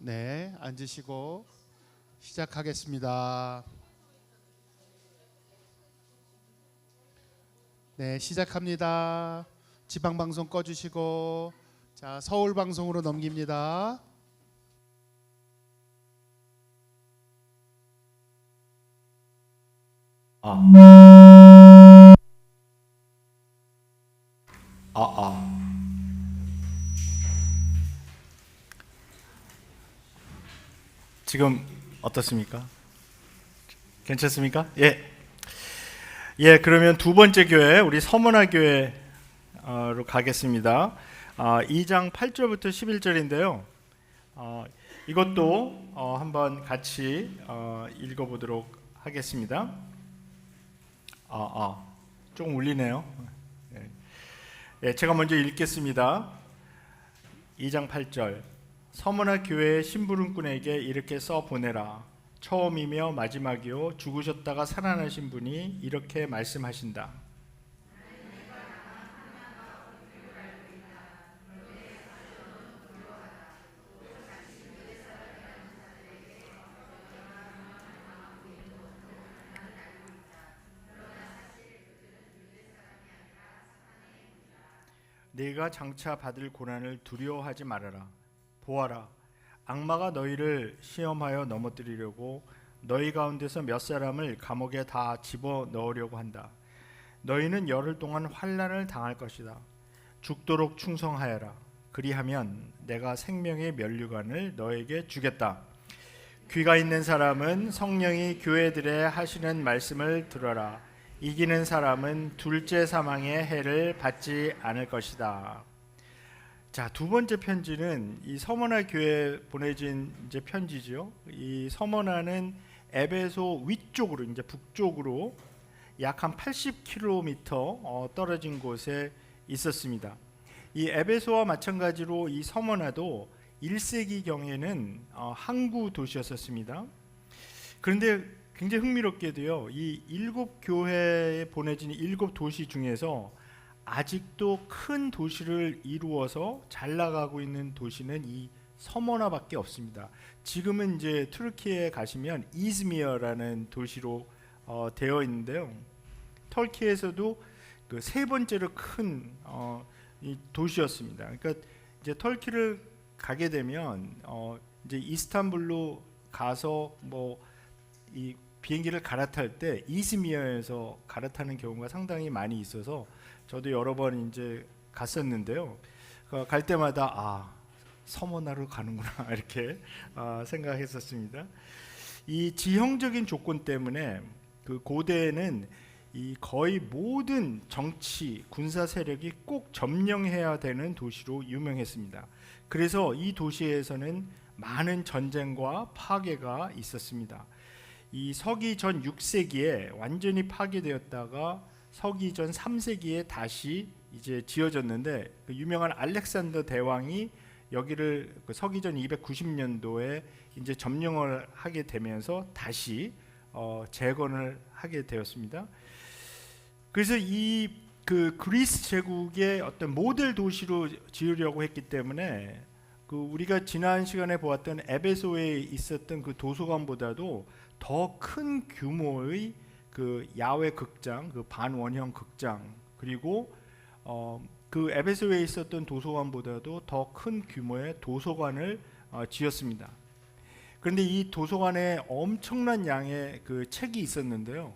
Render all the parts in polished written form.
네, 앉으시고 시작하겠습니다. 네, 시작합니다. 지방 방송 꺼주시고, 자, 서울 방송으로 넘깁니다. 지금 어떻습니까? 괜찮습니까? 예, 그러면 두 번째 교회, 우리 서문화 교회로 가겠습니다. 2장 8절부터 11절인데요. 이것도 한번 같이 읽어보도록 하겠습니다. 좀 울리네요. 예, 제가 먼저 읽겠습니다. 2장 8절. 서문화 교회의 심부름꾼에게 이렇게 써 보내라. 처음이며 마지막이요 죽으셨다가 살아나신 분이 이렇게 말씀하신다. 네가 장차 받을 고난을 두려워하지 말아라. 보아라, 악마가 너희를 시험하여 넘어뜨리려고 너희 가운데서 몇 사람을 감옥에 다 집어넣으려고 한다. 너희는 열흘 동안 환난을 당할 것이다. 죽도록 충성하여라. 그리하면 내가 생명의 면류관을 너에게 주겠다. 귀가 있는 사람은 성령이 교회들에 하시는 말씀을 들어라. 이기는 사람은 둘째 사망의 해를 받지 않을 것이다. 자, 두 번째 편지는 이 서머나 교회에 보내진 이제 편지죠. 이 서머나는 에베소 위쪽으로 이제 북쪽으로 약 한 80km 떨어진 곳에 있었습니다. 이 에베소와 마찬가지로 이 서머나도 1세기 경에는 항구 도시였었습니다. 그런데 굉장히 흥미롭게도요, 이 7교회에 보내진 7도시 중에서 아직도 큰 도시를 이루어서 잘 나가고 있는 도시는 이 서머나밖에 없습니다. 지금은 이제 터키에 가시면 이즈미어라는 도시로 되어 있는데요. 터키에서도 그 세 번째로 큰 이 도시였습니다. 그러니까 이제 터키를 가게 되면 이제 이스탄불로 가서 뭐 이 비행기를 갈아탈 때 이즈미어에서 갈아타는 경우가 상당히 많이 있어서 저도 여러 번 이제 갔었는데요. 갈 때마다 서머나로 가는구나 이렇게 생각했었습니다. 이 지형적인 조건 때문에 그 고대에는 이 거의 모든 정치, 군사 세력이 꼭 점령해야 되는 도시로 유명했습니다. 그래서 이 도시에서는 많은 전쟁과 파괴가 있었습니다. 이 서기 전 6세기에 완전히 파괴되었다가 서기 전 3세기에 다시 이제 지어졌는데 그 유명한 알렉산더 대왕이 여기를 서기 전 290년도에 이제 점령을 하게 되면서 다시 재건을 하게 되었습니다. 그래서 이 그 그리스 제국의 어떤 모델 도시로 지으려고 했기 때문에 그 우리가 지난 시간에 보았던 에베소에 있었던 그 도서관보다도 더 큰 규모의 그 야외 극장, 그 반원형 극장, 그리고 그 에베소에 있었던 도서관보다도 더 큰 규모의 도서관을 지었습니다. 그런데 이 도서관에 엄청난 양의 그 책이 있었는데요.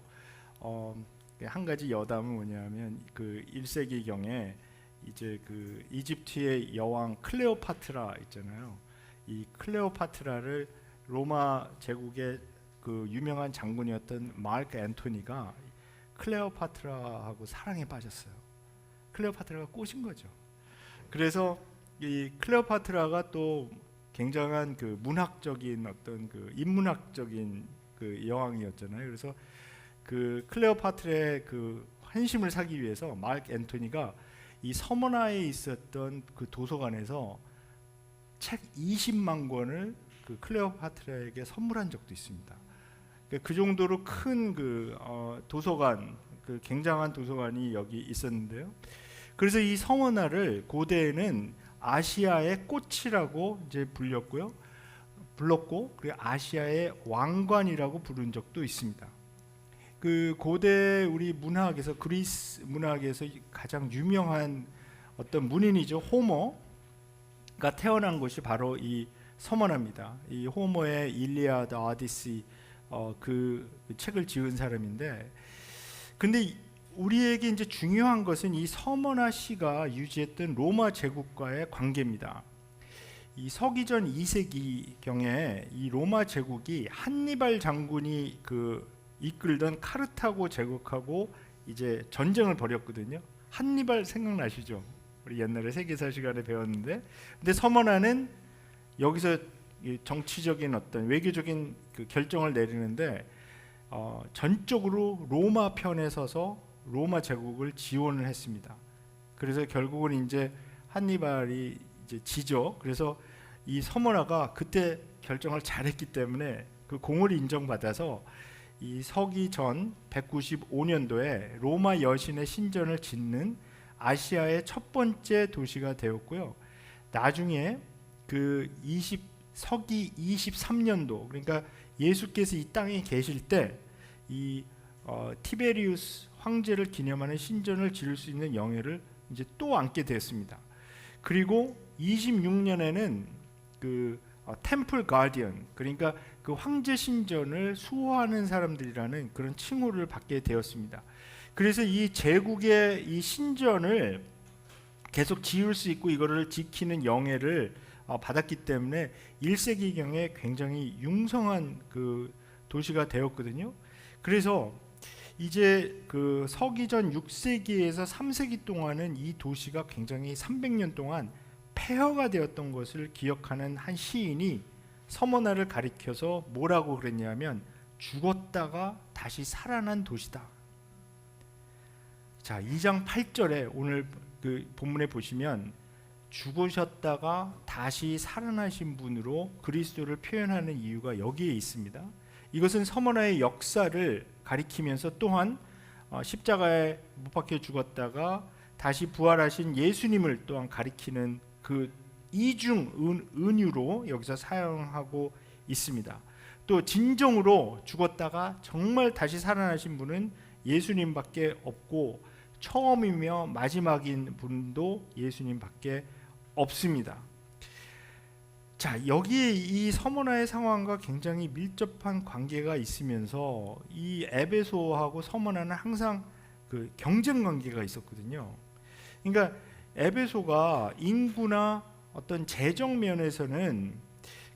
한 가지 여담은 뭐냐면 그 1세기 경에 이제 그 이집트의 여왕 클레오파트라 있잖아요. 이 클레오파트라를 로마 제국의 그 유명한 장군이었던 마크 앤토니가 클레오파트라하고 사랑에 빠졌어요. 클레오파트라가 꼬신 거죠. 그래서 이 클레오파트라가 또 굉장한 그 문학적인 어떤 그 인문학적인 그 여왕이었잖아요. 그래서 그 클레오파트라의 그 환심을 사기 위해서 마크 앤토니가 이 서머나에 있었던 그 도서관에서 책 20만 권을 그 클레오파트라에게 선물한 적도 있습니다. 그 정도로 큰 그 도서관, 그 굉장한 도서관이 여기 있었는데요. 그래서 이 서머나를 고대에는 아시아의 꽃이라고 이제 불렸고요. 불렀고 그리고 아시아의 왕관이라고 부른 적도 있습니다. 그 고대 우리 문학에서 그리스 문학에서 가장 유명한 어떤 문인이죠. 호머가 태어난 곳이 바로 이 서머나입니다. 이 호머의 일리아드, 오디시 그 책을 지은 사람인데, 근데 우리에게 이제 중요한 것은 이 서머나 시가 유지했던 로마 제국과의 관계입니다. 이 서기전 2세기경에 이 로마 제국이 한니발 장군이 이끌던 카르타고 제국하고 이제 전쟁을 벌였거든요. 한니발 생각나시죠? 우리 옛날에 세계사 시간에 배웠는데, 근데 서머나는 여기서 정치적인 어떤 외교적인 그 결정을 내리는데 전적으로 로마 편에 서서 로마 제국을 지원을 했습니다. 그래서 결국은 이제 한니발이 이제 지죠. 그래서 이 서머나가 그때 결정을 잘했기 때문에 그 공을 인정받아서 이 서기 전 195년도에 로마 여신의 신전을 짓는 아시아의 첫 번째 도시가 되었고요. 나중에 서기 23년도, 그러니까 예수께서 이 땅에 계실 때 이 티베리우스 황제를 기념하는 신전을 지을 수 있는 영예를 이제 또 안게 되었습니다. 그리고 26년에는 템플 가디언, 그러니까 그 황제 신전을 수호하는 사람들이라는 그런 칭호를 받게 되었습니다. 그래서 이 제국의 이 신전을 계속 지을 수 있고 이거를 지키는 영예를 받았기 때문에 1세기경에 굉장히 융성한 그 도시가 되었거든요. 그래서 이제 그 서기전 6세기에서 3세기 동안은 이 도시가 굉장히 300년 동안 폐허가 되었던 것을 기억하는 한 시인이 서머나를 가리켜서 뭐라고 그랬냐면 죽었다가 다시 살아난 도시다. 자, 2장 8절에 오늘 그 본문에 보시면 죽으셨다가 다시 살아나신 분으로 그리스도를 표현하는 이유가 여기에 있습니다. 이것은 서머나의 역사를 가리키면서 또한 십자가에 못 박혀 죽었다가 다시 부활하신 예수님을 또한 가리키는 그 이중 은유로 여기서 사용하고 있습니다. 또 진정으로 죽었다가 정말 다시 살아나신 분은 예수님밖에 없고 처음이며 마지막인 분도 예수님밖에 없습니다. 자, 여기에 이 서머나의 상황과 굉장히 밀접한 관계가 있으면서 이 에베소하고 서머나는 항상 그 경쟁 관계가 있었거든요. 그러니까 에베소가 인구나 어떤 재정 면에서는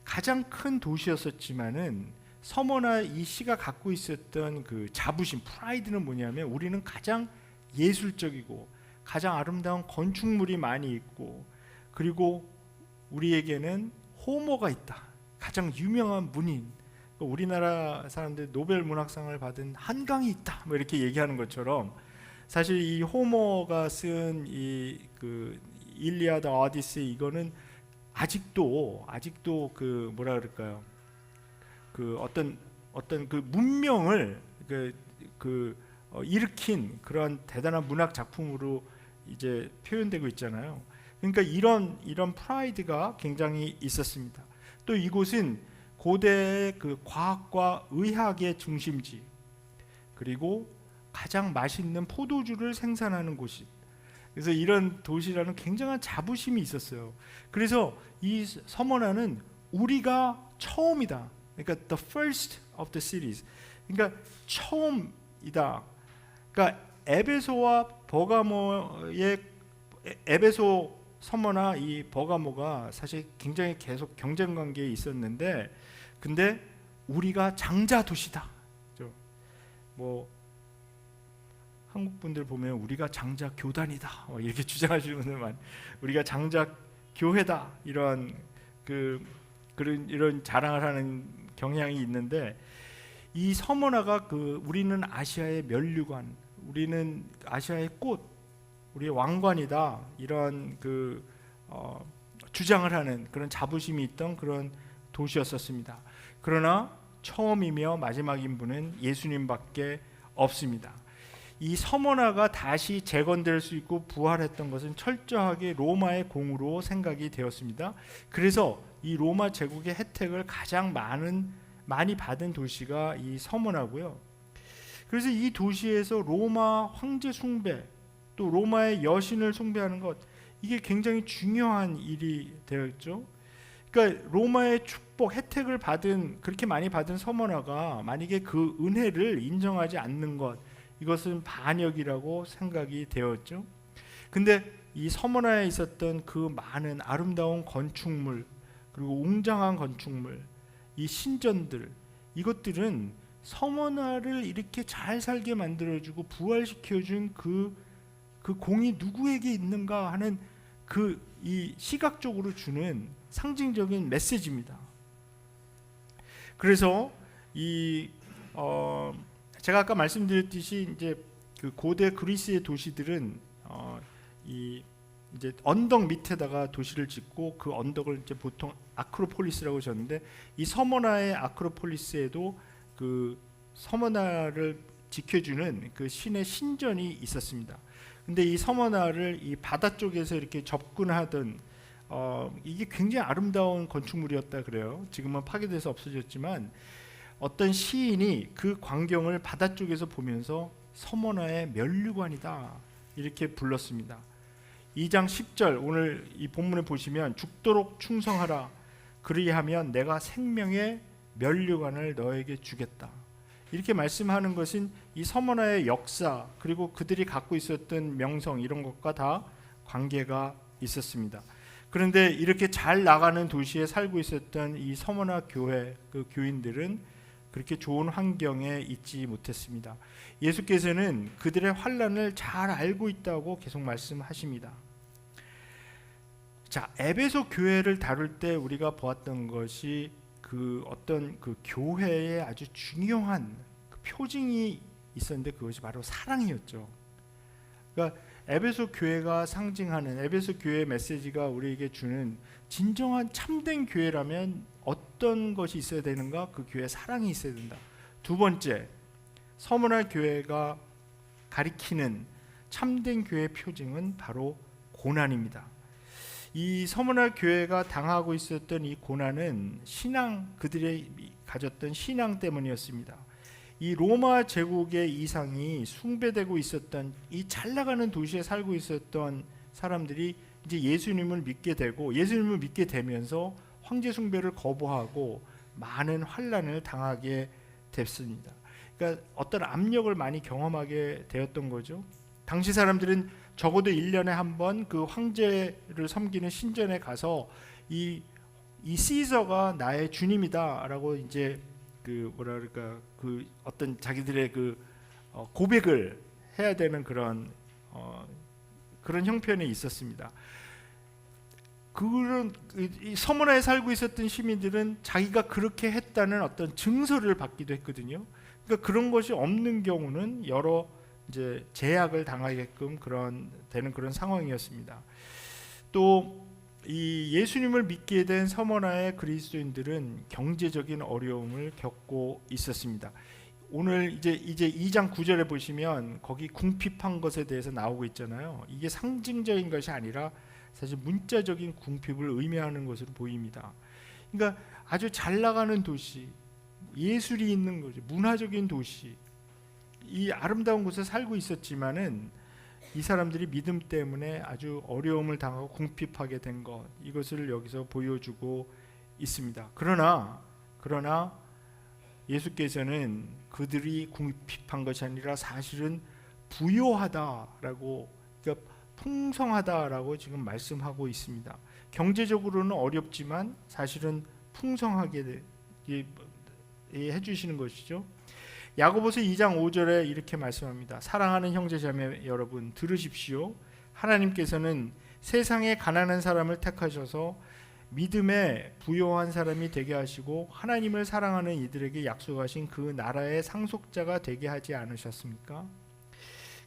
가장 큰 도시였었지만은 서머나 이 시가 갖고 있었던 그 자부심, 프라이드는 뭐냐면 우리는 가장 예술적이고 가장 아름다운 건축물이 많이 있고 그리고 우리에게는 호머가 있다. 가장 유명한 문인, 우리나라 사람들 노벨 문학상을 받은 한강이 있다. 뭐 이렇게 얘기하는 것처럼 사실 이 호머가 쓴 이 그 일리아드, 오디세이 이거는 아직도 그 뭐라 그럴까요? 그 어떤 그 문명을 일으킨 그런 대단한 문학 작품으로 이제 표현되고 있잖아요. 그러니까 이런 프라이드가 굉장히 있었습니다. 또 이곳은 고대의 그 과학과 의학의 중심지, 그리고 가장 맛있는 포도주를 생산하는 곳이, 그래서 이런 도시라는 굉장한 자부심이 있었어요. 그래서 이 서머나는 우리가 처음이다. 그러니까 the first of the cities. 그러니까 처음이다. 그러니까 에베소와 버가모의 에베소 서머나 이 버가모가 사실 굉장히 계속 경쟁 관계에 있었는데, 근데 우리가 장자 도시다. 뭐 한국 분들 보면 우리가 장자 교단이다 이렇게 주장하시는 분들 많. 우리가 장자 교회다 이런 이런 자랑을 하는 경향이 있는데, 이 서머나가 우리는 아시아의 면류관, 우리는 아시아의 꽃, 우리의 왕관이다 이런 주장을 하는 그런 자부심이 있던 그런 도시였었습니다. 그러나 처음이며 마지막인 분은 예수님밖에 없습니다. 이 서머나가 다시 재건될 수 있고 부활했던 것은 철저하게 로마의 공으로 생각이 되었습니다. 그래서 이 로마 제국의 혜택을 가장 많이 받은 도시가 이 서머나고요. 그래서 이 도시에서 로마 황제 숭배, 또 로마의 여신을 숭배하는 것, 이게 굉장히 중요한 일이 되었죠. 그러니까 로마의 축복, 혜택을 그렇게 많이 받은 서머나가 만약에 그 은혜를 인정하지 않는 것, 이것은 반역이라고 생각이 되었죠. 근데 이 서머나에 있었던 그 많은 아름다운 건축물, 그리고 웅장한 건축물, 이 신전들, 이것들은 서머나를 이렇게 잘 살게 만들어주고 부활시켜준 그 공이 누구에게 있는가 하는 이 시각적으로 주는 상징적인 메시지입니다. 그래서 제가 아까 말씀드렸듯이 이제 그 고대 그리스의 도시들은 이제 언덕 밑에다가 도시를 짓고 그 언덕을 이제 보통 아크로폴리스라고 졌는데, 이 서머나의 아크로폴리스에도 그 서머나를 지켜주는 그 신의 신전이 있었습니다. 근데 이 서머나를 이 바다 쪽에서 이렇게 접근하던 이게 굉장히 아름다운 건축물이었다 그래요. 지금은 파괴돼서 없어졌지만 어떤 시인이 그 광경을 바다 쪽에서 보면서 서머나의 면류관이다 이렇게 불렀습니다. 2장 10절 오늘 이 본문에 보시면 죽도록 충성하라 그리하면 내가 생명의 면류관을 너에게 주겠다 이렇게 말씀하는 것은 이 서머나의 역사 그리고 그들이 갖고 있었던 명성 이런 것과 다 관계가 있었습니다. 그런데 이렇게 잘 나가는 도시에 살고 있었던 이 서머나 교회 그 교인들은 그렇게 좋은 환경에 있지 못했습니다. 예수께서는 그들의 환난을 잘 알고 있다고 계속 말씀하십니다. 자, 에베소 교회를 다룰 때 우리가 보았던 것이 그 어떤 그 교회의 아주 중요한 그 표징이 있었는데 그것이 바로 사랑이었죠. 그러니까 에베소 교회가 상징하는 에베소 교회의 메시지가 우리에게 주는 진정한 참된 교회라면 어떤 것이 있어야 되는가? 그 교회에 사랑이 있어야 된다. 두 번째, 서머나 교회가 가리키는 참된 교회의 표징은 바로 고난입니다. 이 서머나 교회가 당하고 있었던 이 고난은 그들이 가졌던 신앙 때문이었습니다. 이 로마 제국의 이상이 숭배되고 있었던 이 잘 나가는 도시에 살고 있었던 사람들이 이제 예수님을 믿게 되고 예수님을 믿게 되면서 황제 숭배를 거부하고 많은 환난을 당하게 됐습니다. 그러니까 어떤 압력을 많이 경험하게 되었던 거죠. 당시 사람들은 적어도 1년에 한 번 그 황제를 섬기는 신전에 가서 이 시저가 나의 주님이다라고 이제 그 그 어떤 자기들의 그 고백을 해야 되는 그런 형편이 있었습니다. 그런 이 서머나에 살고 있었던 시민들은 자기가 그렇게 했다는 어떤 증서를 받기도 했거든요. 그러니까 그런 것이 없는 경우는 여러 이제 제약을 당하게끔 되는 그런 상황이었습니다. 또 이 예수님을 믿게 된 서머나의 그리스도인들은 경제적인 어려움을 겪고 있었습니다. 오늘 이제 2장 9절에 보시면 거기 궁핍한 것에 대해서 나오고 있잖아요. 이게 상징적인 것이 아니라 사실 문자적인 궁핍을 의미하는 것으로 보입니다. 그러니까 아주 잘 나가는 도시, 예술이 있는 거죠. 문화적인 도시, 이 아름다운 곳에 살고 있었지만은 이 사람들이 믿음 때문에 아주 어려움을 당하고 궁핍하게 된 것, 이것을 여기서 보여주고 있습니다. 그러나 예수께서는 그들이 궁핍한 것이 아니라 사실은 부요하다라고, 그러니까 풍성하다라고 지금 말씀하고 있습니다. 경제적으로는 어렵지만 사실은 풍성하게 해주시는 것이죠. 야고보서 2장 5절에 이렇게 말씀합니다. 사랑하는 형제자매 여러분 들으십시오. 하나님께서는 세상에 가난한 사람을 택하셔서 믿음에 부요한 사람이 되게 하시고 하나님을 사랑하는 이들에게 약속하신 그 나라의 상속자가 되게 하지 않으셨습니까?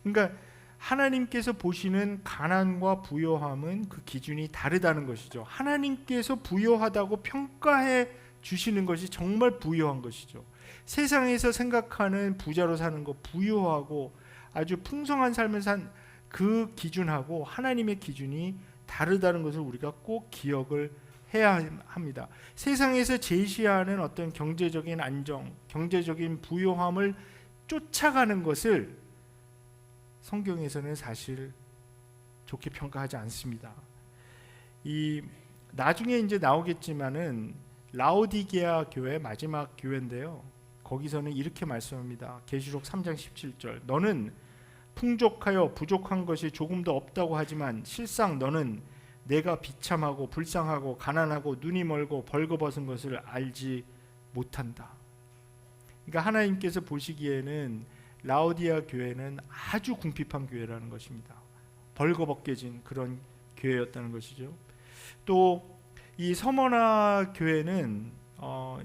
그러니까 하나님께서 보시는 가난과 부요함은 그 기준이 다르다는 것이죠. 하나님께서 부요하다고 평가해 주시는 것이 정말 부요한 것이죠. 세상에서 생각하는 부자로 사는 것, 부유하고 아주 풍성한 삶을 산 그 기준하고 하나님의 기준이 다르다는 것을 우리가 꼭 기억을 해야 합니다. 세상에서 제시하는 어떤 경제적인 안정, 경제적인 부요함을 쫓아가는 것을 성경에서는 사실 좋게 평가하지 않습니다. 이 나중에 이제 나오겠지만은 라오디게아 교회 마지막 교회인데요. 거기서는 이렇게 말씀합니다. 계시록 3장 17절. 너는 풍족하여 부족한 것이 조금도 없다고 하지만 실상 너는 내가 비참하고 불쌍하고 가난하고 눈이 멀고 벌거벗은 것을 알지 못한다. 그러니까 하나님께서 보시기에는 라오디아 교회는 아주 궁핍한 교회라는 것입니다. 벌거벗겨진 그런 교회였다는 것이죠. 또 이 서머나 교회는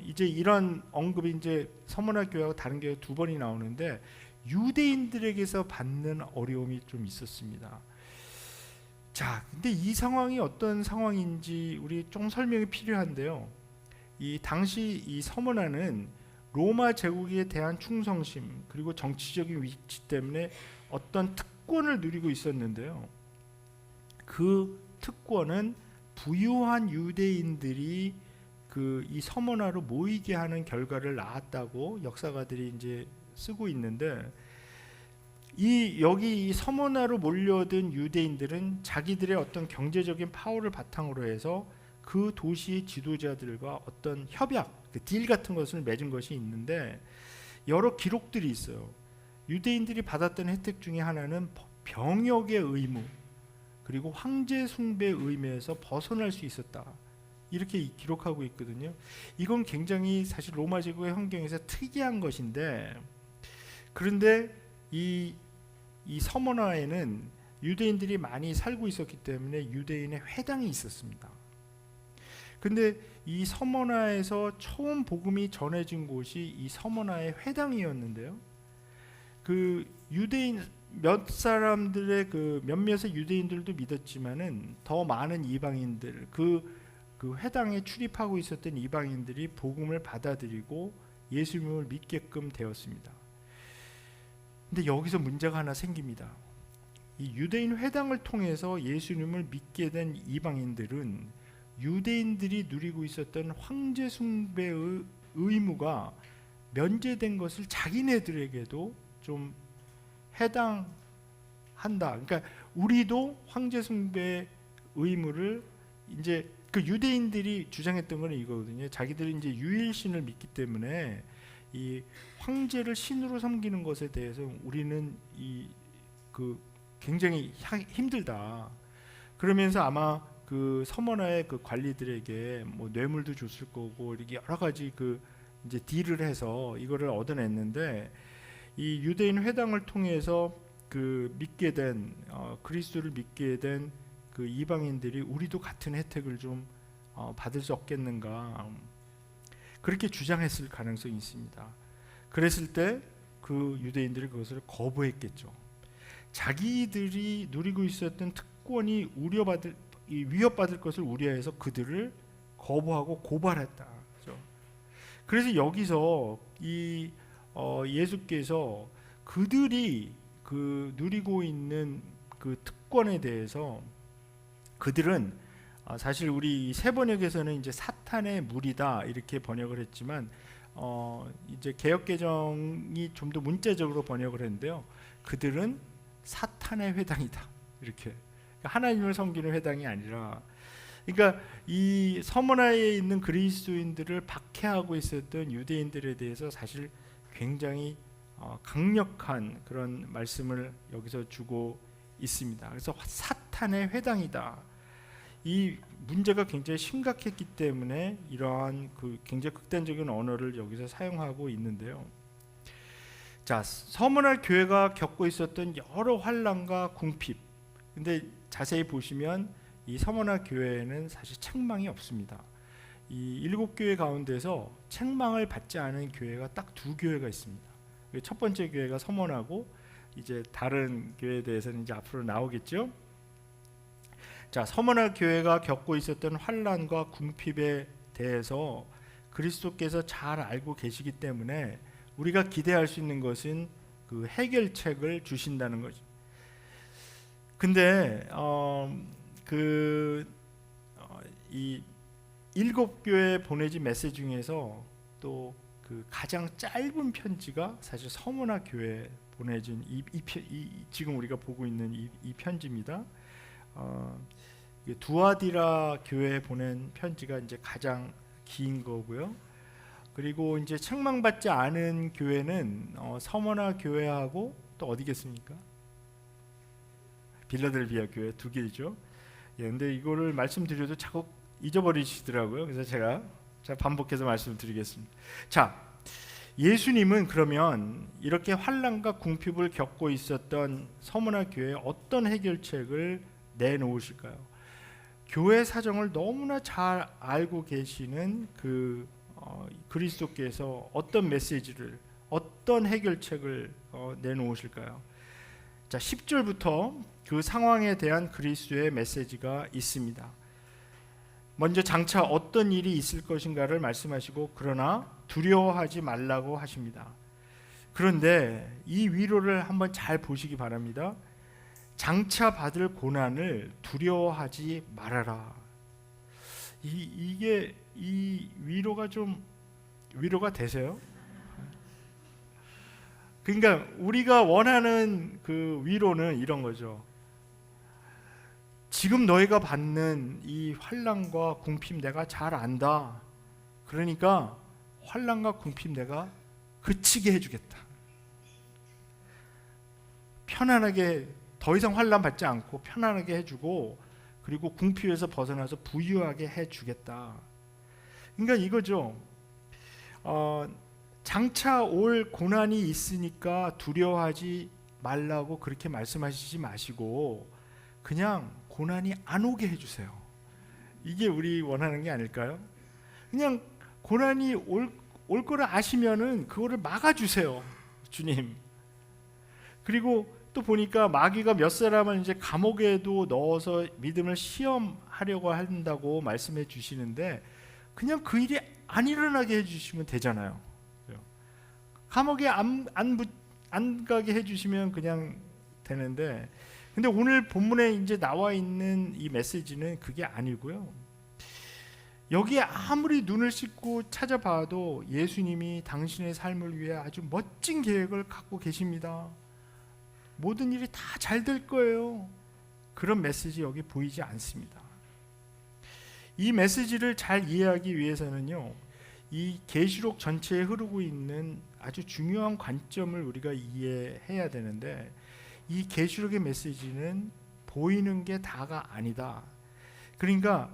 이제 이런 언급이 이제 서머나 교회하고 다른 교회 두 번이 나오는데 유대인들에게서 받는 어려움이 좀 있었습니다. 자, 근데 이 상황이 어떤 상황인지 우리 좀 설명이 필요한데요. 이 당시 이 서머나는 로마 제국에 대한 충성심 그리고 정치적인 위치 때문에 어떤 특권을 누리고 있었는데요. 그 특권은 부유한 유대인들이 이 서머나로 모이게 하는 결과를 낳았다고 역사가들이 이제 쓰고 있는데 여기 이 서머나로 몰려든 유대인들은 자기들의 어떤 경제적인 파워를 바탕으로 해서 그 도시의 지도자들과 어떤 협약, 딜 같은 것을 맺은 것이 있는데 여러 기록들이 있어요. 유대인들이 받았던 혜택 중에 하나는 병역의 의무 그리고 황제 숭배의 의무에서 벗어날 수 있었다. 이렇게 기록하고 있거든요. 이건 굉장히 사실 로마 제국의 환경에서 특이한 것인데 그런데 이 서머나에는 유대인들이 많이 살고 있었기 때문에 유대인의 회당이 있었습니다. 근데 이 서머나에서 처음 복음이 전해진 곳이 이 서머나의 회당이었는데요. 그 유대인 몇 사람들의 몇몇의 유대인들도 믿었지만은 더 많은 이방인들 그 회당에 출입하고 있었던 이방인들이 복음을 받아들이고 예수님을 믿게끔 되었습니다. 근데 여기서 문제가 하나 생깁니다. 이 유대인 회당을 통해서 예수님을 믿게 된 이방인들은 유대인들이 누리고 있었던 황제 숭배의 의무가 면제된 것을 자기네들에게도 좀 해당한다. 그러니까 우리도 황제 숭배 의무를 이제 그 유대인들이 주장했던 건 이거거든요. 자기들이 이제 유일신을 믿기 때문에 이 황제를 신으로 섬기는 것에 대해서 우리는 굉장히 힘들다. 그러면서 아마 그 서머나의 그 관리들에게 뭐 뇌물도 줬을 거고 이렇게 여러 가지 이제 딜을 해서 이거를 얻어냈는데 이 유대인 회당을 통해서 믿게 된 그리스도를 믿게 된 그 이방인들이 우리도 같은 혜택을 좀 받을 수 없겠는가 그렇게 주장했을 가능성이 있습니다. 그랬을 때 그 유대인들이 그것을 거부했겠죠. 자기들이 누리고 있었던 특권이 위협받을 것을 우려해서 그들을 거부하고 고발했다. 그렇죠? 그래서 여기서 예수께서 그들이 누리고 있는 그 특권에 대해서 그들은 사실 우리 새 번역에서는 이제 사탄의 무리다 이렇게 번역을 했지만 이제 개역 개정이 좀 더 문자적으로 번역을 했는데요. 그들은 사탄의 회당이다 이렇게 하나님을 섬기는 회당이 아니라 그러니까 이 서머나에 있는 그리스도인들을 박해하고 있었던 유대인들에 대해서 사실 굉장히 강력한 그런 말씀을 여기서 주고 있습니다. 그래서 사탄의 회당이다. 이 문제가 굉장히 심각했기 때문에 이러한 굉장히 극단적인 언어를 여기서 사용하고 있는데요. 자, 서머나 교회가 겪고 있었던 여러 환난과 궁핍. 근데 자세히 보시면 이 서머나 교회에는 사실 책망이 없습니다. 이 7교회 가운데서 책망을 받지 않은 교회가 딱 2교회가 있습니다. 첫 번째 교회가 서머나고 이제 다른 교회에 대해서는 이제 앞으로 나오겠죠. 자, 서머나 교회가 겪고 있었던 환난과 궁핍에 대해서 그리스도께서 잘 알고 계시기 때문에 우리가 기대할 수 있는 것은 그 해결책을 주신다는 거죠. 근데 이 7교회 보내진 메시지 중에서 또 그 가장 짧은 편지가 사실 서머나 교회에 보내진 지금 우리가 보고 있는 이 편지입니다. 두아디라 교회에 보낸 편지가 이제 가장 긴 거고요. 그리고 이제 책망받지 않은 교회는 서머나 교회하고 또 어디겠습니까? 빌라델비아 교회 2개죠. 예, 근데 이거를 말씀드려도 자꾸 잊어버리시더라고요. 그래서 제가 반복해서 말씀드리겠습니다. 자, 예수님은 그러면 이렇게 환난과 궁핍을 겪고 있었던 서머나 교회에 어떤 해결책을 내놓으실까요? 교회 사정을 너무나 잘 알고 계시는 그리스도께서 어떤 메시지를, 어떤 해결책을 내놓으실까요? 자, 10절부터 그 상황에 대한 그리스도의 메시지가 있습니다. 먼저 장차 어떤 일이 있을 것인가를 말씀하시고 그러나 두려워하지 말라고 하십니다. 그런데 이 위로를 한번 잘 보시기 바랍니다. 장차 받을 고난을 두려워하지 말아라. 이 위로가 좀 위로가 되세요? 그러니까 우리가 원하는 그 위로는 이런 거죠. 지금 너희가 받는 이 환난과 궁핍 내가 잘 안다. 그러니까 환난과 궁핍 내가 그치게 해주겠다. 편안하게 더 이상 환난 받지 않고 편안하게 해주고 그리고 궁핍에서 벗어나서 부유하게 해주겠다. 그러니까 이거죠. 장차 올 고난이 있으니까 두려워하지 말라고 그렇게 말씀하시지 마시고 그냥 고난이 안 오게 해주세요. 이게 우리 원하는 게 아닐까요? 그냥 고난이 올 거를 아시면은 그거를 막아주세요, 주님. 그리고 또 보니까 마귀가 몇 사람을 이제 감옥에도 넣어서 믿음을 시험하려고 한다고 말씀해 주시는데 그냥 그 일이 안 일어나게 해주시면 되잖아요. 감옥에 안 가게 해주시면 그냥 되는데, 근데 오늘 본문에 이제 나와 있는 이 메시지는 그게 아니고요. 여기에 아무리 눈을 씻고 찾아봐도 예수님이 당신의 삶을 위해 아주 멋진 계획을 갖고 계십니다. 모든 일이 다 잘 될 거예요. 그런 메시지 여기 보이지 않습니다. 이 메시지를 잘 이해하기 위해서는요, 이 계시록 전체에 흐르고 있는 아주 중요한 관점을 우리가 이해해야 되는데, 이 계시록의 메시지는 보이는 게 다가 아니다. 그러니까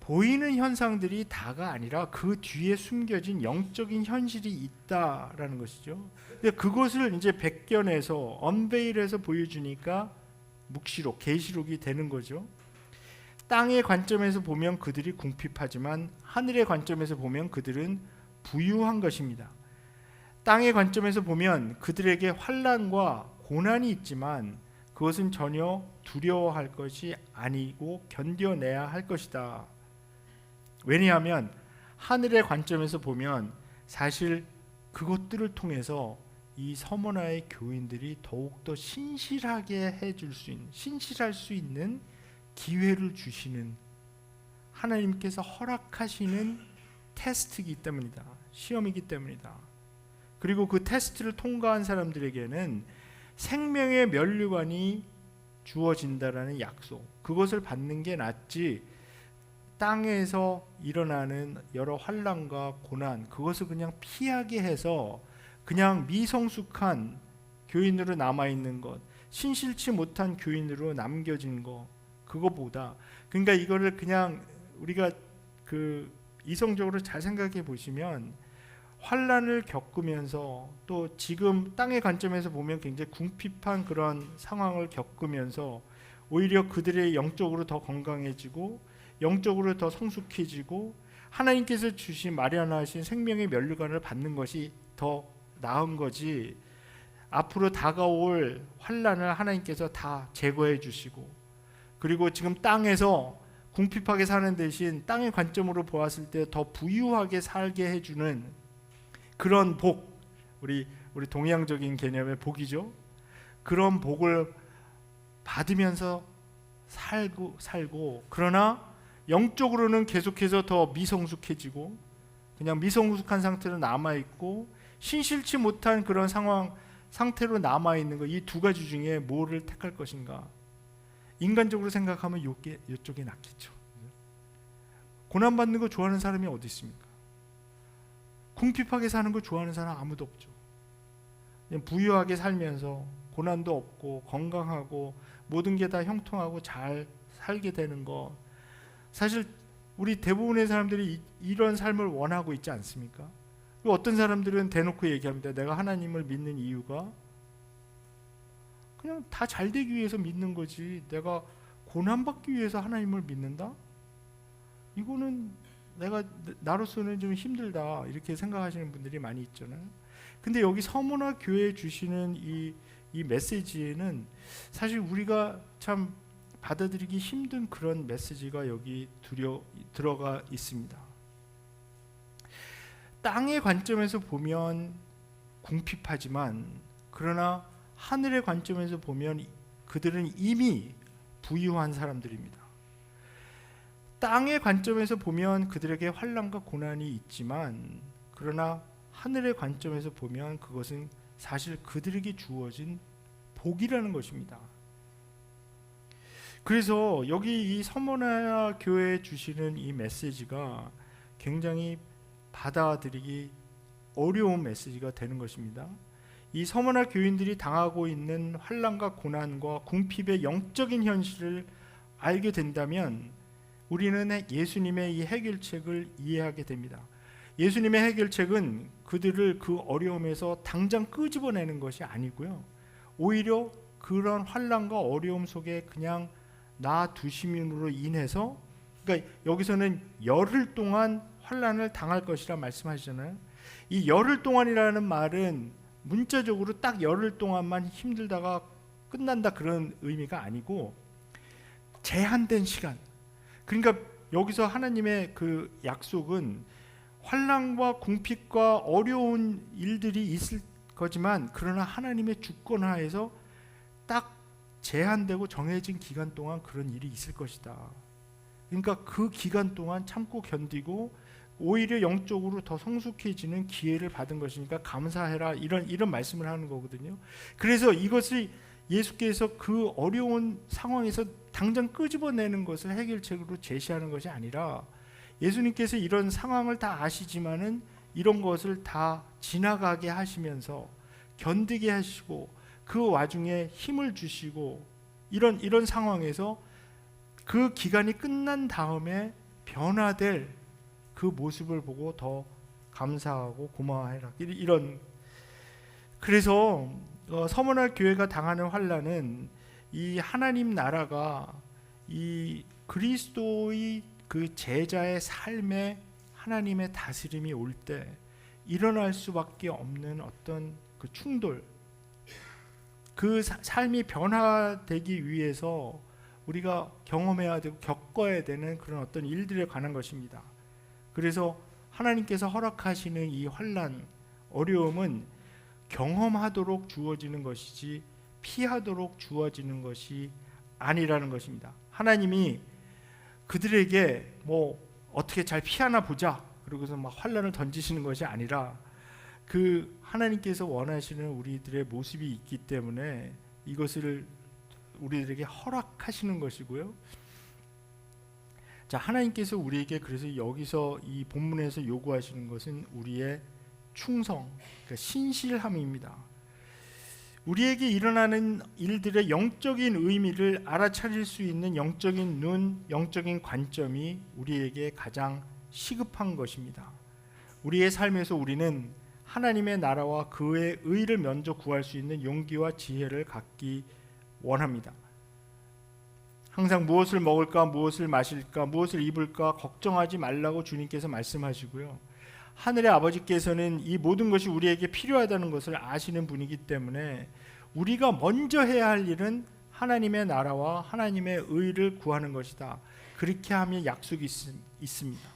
보이는 현상들이 다가 아니라 그 뒤에 숨겨진 영적인 현실이 있다라는 것이죠. 근데 그것을 이제 백견해서 언베일해서 보여주니까 묵시록, 계시록이 되는 거죠. 땅의 관점에서 보면 그들이 궁핍하지만 하늘의 관점에서 보면 그들은 부유한 것입니다. 땅의 관점에서 보면 그들에게 환난과 고난이 있지만 그것은 전혀 두려워할 것이 아니고 견뎌내야 할 것이다. 왜냐하면 하늘의 관점에서 보면 사실 그것들을 통해서 이 서머나의 교인들이 더욱더 신실하게 해줄 수 있는, 신실할 수 있는 기회를 주시는 하나님께서 허락하시는 테스트이기 때문이다. 시험이기 때문이다. 그리고 그 테스트를 통과한 사람들에게는 생명의 면류관이 주어진다라는 약속, 그것을 받는 게 낫지 땅에서 일어나는 여러 환난과 고난 그것을 그냥 피하게 해서 그냥 미성숙한 교인으로 남아있는 것, 신실치 못한 교인으로 남겨진 것, 그거보다, 그러니까 이거를 그냥 우리가 그 이성적으로 잘 생각해 보시면 환난을 겪으면서 또 지금 땅의 관점에서 보면 굉장히 궁핍한 그런 상황을 겪으면서 오히려 그들의 영적으로 더 건강해지고 영적으로 더 성숙해지고 하나님께서 주신 마련하신 생명의 면류관을 받는 것이 더 나은 거지, 앞으로 다가올 환난을 하나님께서 다 제거해 주시고 그리고 지금 땅에서 궁핍하게 사는 대신 땅의 관점으로 보았을 때 더 부유하게 살게 해주는 그런 복, 우리 우리 동양적인 개념의 복이죠. 그런 복을 받으면서 살고 그러나 영적으로는 계속해서 더 미성숙해지고 그냥 미성숙한 상태로 남아있고 신실치 못한 그런 상태로 남아있는 거, 이 두 가지 중에 뭐를 택할 것인가? 인간적으로 생각하면 이쪽이 낫겠죠. 고난받는 거 좋아하는 사람이 어디 있습니까? 궁핍하게 사는 거 좋아하는 사람 아무도 없죠. 그냥 부유하게 살면서 고난도 없고 건강하고 모든 게 다 형통하고 잘 살게 되는 거, 사실 우리 대부분의 사람들이 이런 삶을 원하고 있지 않습니까? 어떤 사람들은 대놓고 얘기합니다. 내가 하나님을 믿는 이유가 그냥 다 잘 되기 위해서 믿는 거지, 내가 고난받기 위해서 하나님을 믿는다? 이거는 나로서는 좀 힘들다, 이렇게 생각하시는 분들이 많이 있잖아요. 근데 여기 서머나 교회에 주시는 이 메시지에는 사실 우리가 참 받아들이기 힘든 그런 메시지가 여기 들어가 있습니다. 땅의 관점에서 보면 궁핍하지만 그러나 하늘의 관점에서 보면 그들은 이미 부유한 사람들입니다. 땅의 관점에서 보면 그들에게 환난과 고난이 있지만 그러나 하늘의 관점에서 보면 그것은 사실 그들에게 주어진 복이라는 것입니다. 그래서 여기 이 서머나 교회에 주시는 이 메시지가 굉장히 받아들이기 어려운 메시지가 되는 것입니다. 이 서머나 교인들이 당하고 있는 환난과 고난과 궁핍의 영적인 현실을 알게 된다면 우리는 예수님의 이 해결책을 이해하게 됩니다. 예수님의 해결책은 그들을 그 어려움에서 당장 끄집어내는 것이 아니고요, 오히려 그런 환난과 어려움 속에 그냥 놔두심으로 인해서, 그러니까 여기서는 열흘 동안 환난을 당할 것이라 말씀하시잖아요. 이 열흘 동안이라는 말은 문자적으로 딱 열흘 동안만 힘들다가 끝난다 그런 의미가 아니고 제한된 시간. 그러니까 여기서 하나님의 그 약속은 환난과 궁핍과 어려운 일들이 있을 거지만 그러나 하나님의 주권하에서 딱 제한되고 정해진 기간 동안 그런 일이 있을 것이다. 그러니까 그 기간 동안 참고 견디고 오히려 영적으로 더 성숙해지는 기회를 받은 것이니까 감사해라, 이런 말씀을 하는 거거든요. 그래서 이것을 예수께서 그 어려운 상황에서 당장 끄집어내는 것을 해결책으로 제시하는 것이 아니라 예수님께서 이런 상황을 다 아시지만은 이런 것을 다 지나가게 하시면서 견디게 하시고 그 와중에 힘을 주시고 이런 상황에서 그 기간이 끝난 다음에 변화될 그 모습을 보고 더 감사하고 고마워해라, 이런. 그래서 서머나 교회가 당하는 환난은 이 하나님 나라가 이 그리스도의 그 제자의 삶에 하나님의 다스림이 올 때 일어날 수밖에 없는 어떤 그 충돌, 그 삶이 변화되기 위해서 우리가 경험해야 되고 겪어야 되는 그런 어떤 일들에 관한 것입니다. 그래서 하나님께서 허락하시는 이 환난, 어려움은 경험하도록 주어지는 것이지 피하도록 주어지는 것이 아니라는 것입니다. 하나님이 그들에게 뭐 어떻게 잘 피하나 보자 그러고서 막 환난을 던지시는 것이 아니라 그 하나님께서 원하시는 우리들의 모습이 있기 때문에 이것을 우리들에게 허락하시는 것이고요. 자, 하나님께서 우리에게 그래서 여기서 이 본문에서 요구하시는 것은 우리의 충성, 그러니까 신실함입니다. 우리에게 일어나는 일들의 영적인 의미를 알아차릴 수 있는 영적인 눈, 영적인 관점이 우리에게 가장 시급한 것입니다. 우리의 삶에서 우리는 하나님의 나라와 그의 의를 먼저 구할 수 있는 용기와 지혜를 갖기 원합니다. 항상 무엇을 먹을까, 무엇을 마실까, 무엇을 입을까 걱정하지 말라고 주님께서 말씀하시고요. 하늘의 아버지께서는 이 모든 것이 우리에게 필요하다는 것을 아시는 분이기 때문에 우리가 먼저 해야 할 일은 하나님의 나라와 하나님의 의를 구하는 것이다. 그렇게 하면 약속이 있습니다.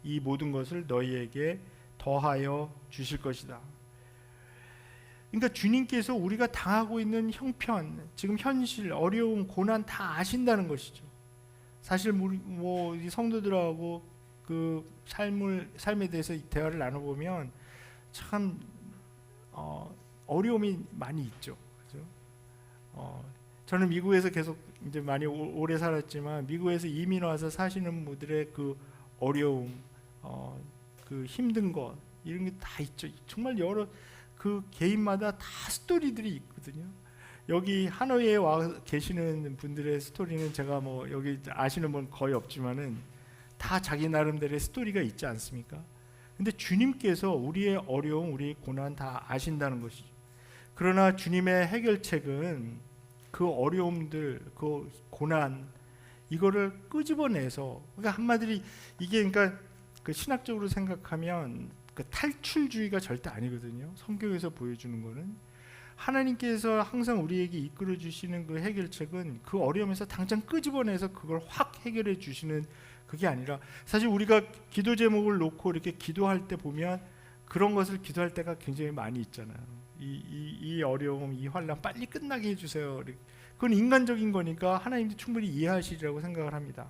이 모든 것을 너희에게 더하여 주실 것이다. 그러니까 주님께서 우리가 당하고 있는 형편, 지금 현실, 어려움, 고난 다 아신다는 것이죠. 사실 이 성도들하고 그 삶에 대해서 대화를 나눠보면 참 어려움이 많이 있죠. 그죠? 저는 미국에서 계속 이제 많이 오래 살았지만 미국에서 이민 와서 사시는 분들의 그 어려움, 그 힘든 것 이런 게 다 있죠. 정말 여러 그 개인마다 다 스토리들이 있거든요. 여기 하노이에 와 계시는 분들의 스토리는 제가 뭐 여기 아시는 분 거의 없지만은 다 자기 나름대로의 스토리가 있지 않습니까? 근데 주님께서 우리의 어려움, 우리의 고난 다 아신다는 것이죠. 그러나 주님의 해결책은 그 어려움들, 그 고난 이거를 끄집어내서, 그러니까 한마디로 이게 그러니까 그 신학적으로 생각하면 그 탈출주의가 절대 아니거든요. 성경에서 보여주는 거는 하나님께서 항상 우리에게 이끌어 주시는 그 해결책은 그 어려움에서 당장 끄집어내서 그걸 확 해결해 주시는 그게 아니라, 사실 우리가 기도 제목을 놓고 이렇게 기도할 때 보면 그런 것을 기도할 때가 굉장히 많이 있잖아요. 이 어려움, 이 환난 빨리 끝나게 해주세요. 그건 인간적인 거니까 하나님도 충분히 이해하시리라고 생각을 합니다.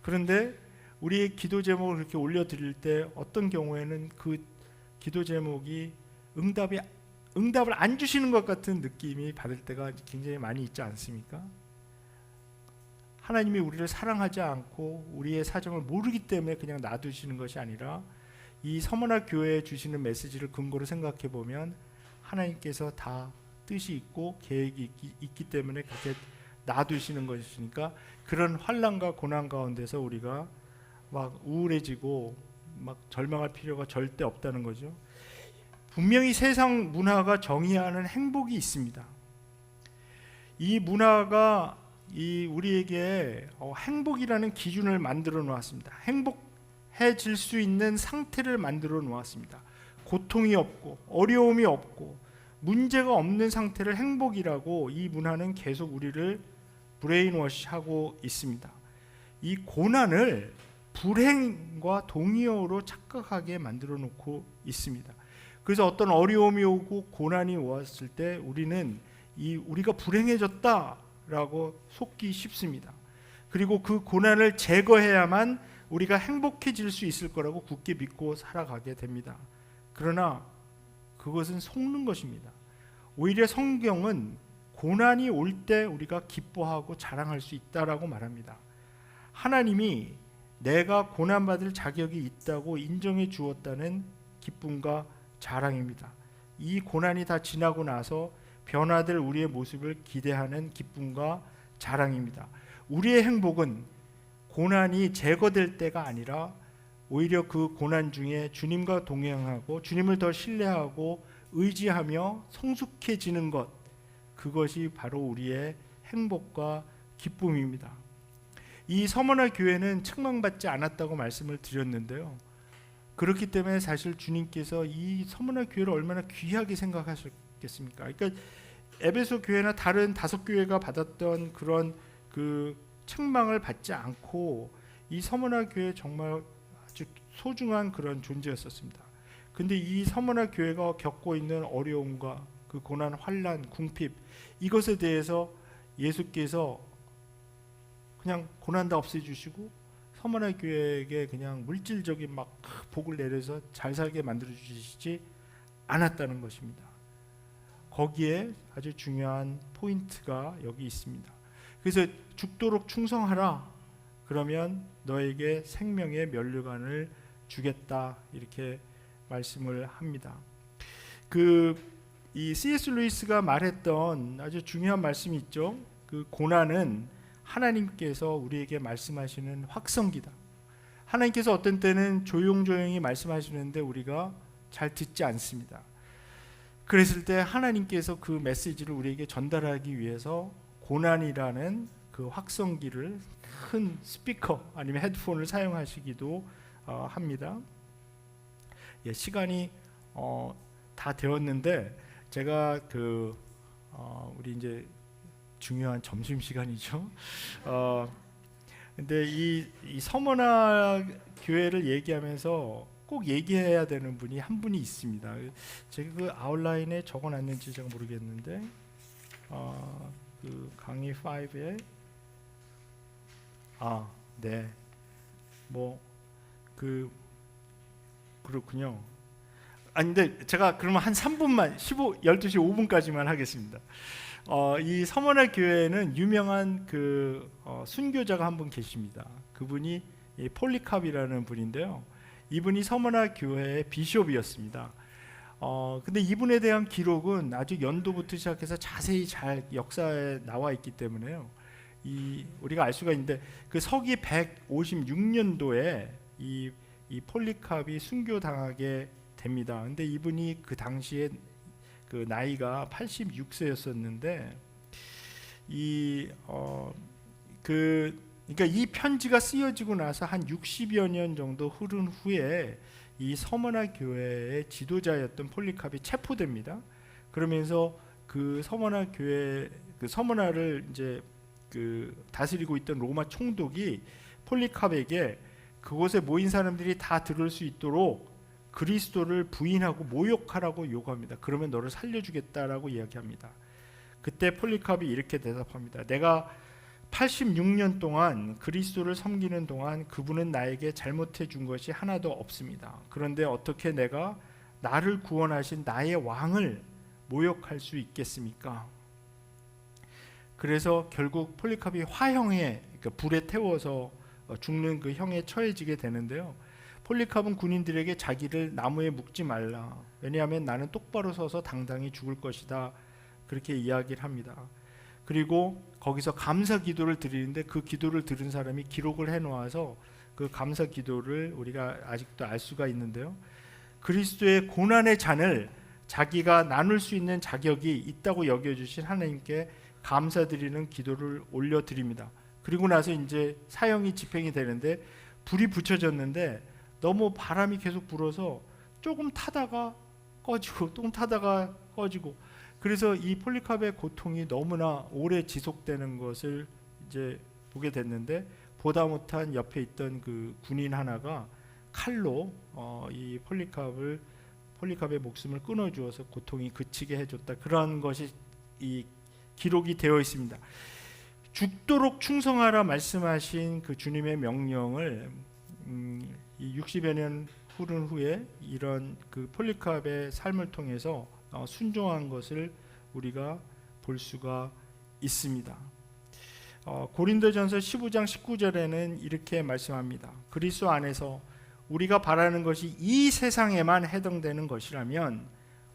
그런데 우리의 기도 제목을 그렇게 올려드릴 때 어떤 경우에는 그 기도 제목이 응답을 안 주시는 것 같은 느낌이 받을 때가 굉장히 많이 있지 않습니까? 하나님이 우리를 사랑하지 않고 우리의 사정을 모르기 때문에 그냥 놔두시는 것이 아니라, 이 서머나 교회에 주시는 메시지를 근거로 생각해 보면 하나님께서 다 뜻이 있고 계획이 있기 때문에 그렇게 놔두시는 것이니까, 그런 환난과 고난 가운데서 우리가 막 우울해지고 막 절망할 필요가 절대 없다는 거죠. 분명히 세상 문화가 정의하는 행복이 있습니다. 이 문화가 우리에게 행복이라는 기준을 만들어 놓았습니다. 행복해질 수 있는 상태를 만들어 놓았습니다. 고통이 없고 어려움이 없고 문제가 없는 상태를 행복이라고 이 문화는 계속 우리를 브레인워시하고 있습니다. 이 고난을 불행과 동의어로 착각하게 만들어 놓고 있습니다. 그래서 어떤 어려움이 오고 고난이 왔을 때 우리는 우리가 불행해졌다라고 속기 쉽습니다. 그리고 그 고난을 제거해야만 우리가 행복해질 수 있을 거라고 굳게 믿고 살아가게 됩니다. 그러나 그것은 속는 것입니다. 오히려 성경은 고난이 올 때 우리가 기뻐하고 자랑할 수 있다라고 말합니다. 하나님이 내가 고난받을 자격이 있다고 인정해 주었다는 기쁨과 자랑입니다. 이 고난이 다 지나고 나서 변화될 우리의 모습을 기대하는 기쁨과 자랑입니다. 우리의 행복은 고난이 제거될 때가 아니라 오히려 그 고난 중에 주님과 동행하고 주님을 더 신뢰하고 의지하며 성숙해지는 것, 그것이 바로 우리의 행복과 기쁨입니다. 이 서머나 교회는 책망받지 않았다고 말씀을 드렸는데요. 그렇기 때문에 사실 주님께서 이 서머나 교회를 얼마나 귀하게 생각하셨겠습니까? 그러니까 에베소 교회나 다른 5교회가 받았던 그런 그 책망을 받지 않고 이 서머나 교회 정말 아주 소중한 그런 존재였었습니다. 근데 이 서머나 교회가 겪고 있는 어려움과 그 고난, 환난, 궁핍, 이것에 대해서 예수께서 그냥 고난 다 없애주시고 서머나 교회에게 그냥 물질적인 막 복을 내려서 잘 살게 만들어 주시지 않았다는 것입니다. 거기에 아주 중요한 포인트가 여기 있습니다. 그래서 죽도록 충성하라. 그러면 너에게 생명의 면류관을 주겠다. 이렇게 말씀을 합니다. 이 C.S. 루이스가 말했던 아주 중요한 말씀이 있죠. 그 고난은 하나님께서 우리에게 말씀하시는 확성기다. 하나님께서 어떤 때는 조용조용히 말씀하시는데 우리가 잘 듣지 않습니다. 그랬을 때 하나님께서 그 메시지를 우리에게 전달하기 위해서 고난이라는 그 확성기를, 큰 스피커 아니면 헤드폰을 사용하시기도 합니다. 시간이 다 되었는데 제가 우리 이제 중요한 점심 시간이죠. 근데 이 서머나 교회를 얘기하면서 꼭 얘기해야 되는 분이 한 분이 있습니다. 제가 그 아웃라인에 적어놨는지 제가 모르겠는데 그 강의 5에 네, 뭐 그렇군요. 근데 제가 그러면 한 3분만 12시 5분까지만 하겠습니다. 이 서머나 교회에는 유명한 순교자가 한 분 계십니다. 그분이 이 폴리캅이라는 분인데요. 이분이 서머나 교회의 비숍이었습니다. 근데 이분에 대한 기록은 아주 연도부터 시작해서 자세히 잘 역사에 나와 있기 때문에요. 우리가 알 수가 있는데 그 서기 156년도에 이 폴리캅이 순교당하게 됩니다. 근데 이분이 그 당시에 그 나이가 86세였었는데 그러니까 이 편지가 쓰여지고 나서 한 60여 년 정도 흐른 후에 이 서머나 교회의 지도자였던 폴리캅이 체포됩니다. 그러면서 그 서머나 교회 그 서머나를 이제 그 다스리고 있던 로마 총독이 폴리캅에게 그곳에 모인 사람들이 다 들을 수 있도록 그리스도를 부인하고 모욕하라고 요구합니다. 그러면 너를 살려주겠다라고 이야기합니다. 그때 폴리캅이 이렇게 대답합니다. 내가 86년 동안 그리스도를 섬기는 동안 그분은 나에게 잘못해 준 것이 하나도 없습니다. 그런데 어떻게 내가 나를 구원하신 나의 왕을 모욕할 수 있겠습니까? 그래서 결국 폴리캅이 화형에 그러니까 불에 태워서 죽는 그 형에 처해지게 되는데요. 폴리캅은 군인들에게 자기를 나무에 묶지 말라. 왜냐하면 나는 똑바로 서서 당당히 죽을 것이다. 그렇게 이야기를 합니다. 그리고 거기서 감사 기도를 드리는데 그 기도를 들은 사람이 기록을 해놓아서 그 감사 기도를 우리가 아직도 알 수가 있는데요. 그리스도의 고난의 잔을 자기가 나눌 수 있는 자격이 있다고 여겨주신 하나님께 감사드리는 기도를 올려드립니다. 그리고 나서 이제 사형이 집행이 되는데 불이 붙여졌는데 너무 바람이 계속 불어서 조금 타다가 꺼지고 또 타다가 꺼지고 그래서 이 폴리캅의 고통이 너무나 오래 지속되는 것을 이제 보게 됐는데 보다 못한 옆에 있던 그 군인 하나가 칼로 이 폴리캅의 목숨을 끊어주어서 고통이 그치게 해줬다. 그런 것이 이 기록이 되어 있습니다. 죽도록 충성하라 말씀하신 그 주님의 명령을 이 60여 년 흐른 후에 이런 그 폴리캅의 삶을 통해서 순종한 것을 우리가 볼 수가 있습니다. 고린도전서 15장 19절에는 이렇게 말씀합니다. 그리스도 안에서 우리가 바라는 것이 이 세상에만 해당되는 것이라면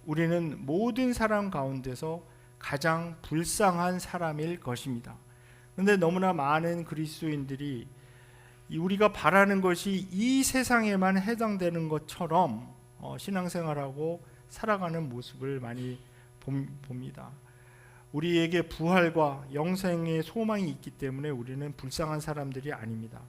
우리는 모든 사람 가운데서 가장 불쌍한 사람일 것입니다. 그런데 너무나 많은 그리스도인들이 우리가 바라는 것이 이 세상에만 해당되는 것처럼 신앙생활하고 살아가는 모습을 많이 봅니다. 우리에게 부활과 영생의 소망이 있기 때문에 우리는 불쌍한 사람들이 아닙니다.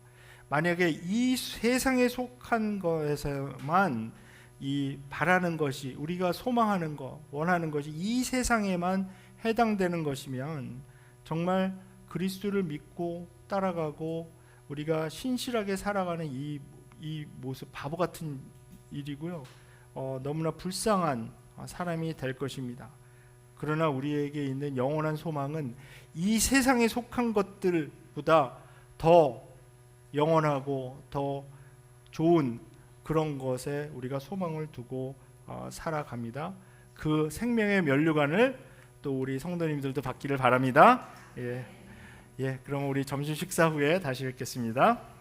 만약에 이 세상에 속한 것에서만 이 바라는 것이 우리가 소망하는 것, 원하는 것이 이 세상에만 해당되는 것이면 정말 그리스도를 믿고 따라가고 우리가 신실하게 살아가는 이 모습 바보 같은 일이고요. 너무나 불쌍한 사람이 될 것입니다. 그러나 우리에게 있는 영원한 소망은 이 세상에 속한 것들보다 더 영원하고 더 좋은 그런 것에 우리가 소망을 두고 살아갑니다. 그 생명의 면류관을 또 우리 성도님들도 받기를 바랍니다. 예, 그럼 우리 점심 식사 후에 다시 뵙겠습니다.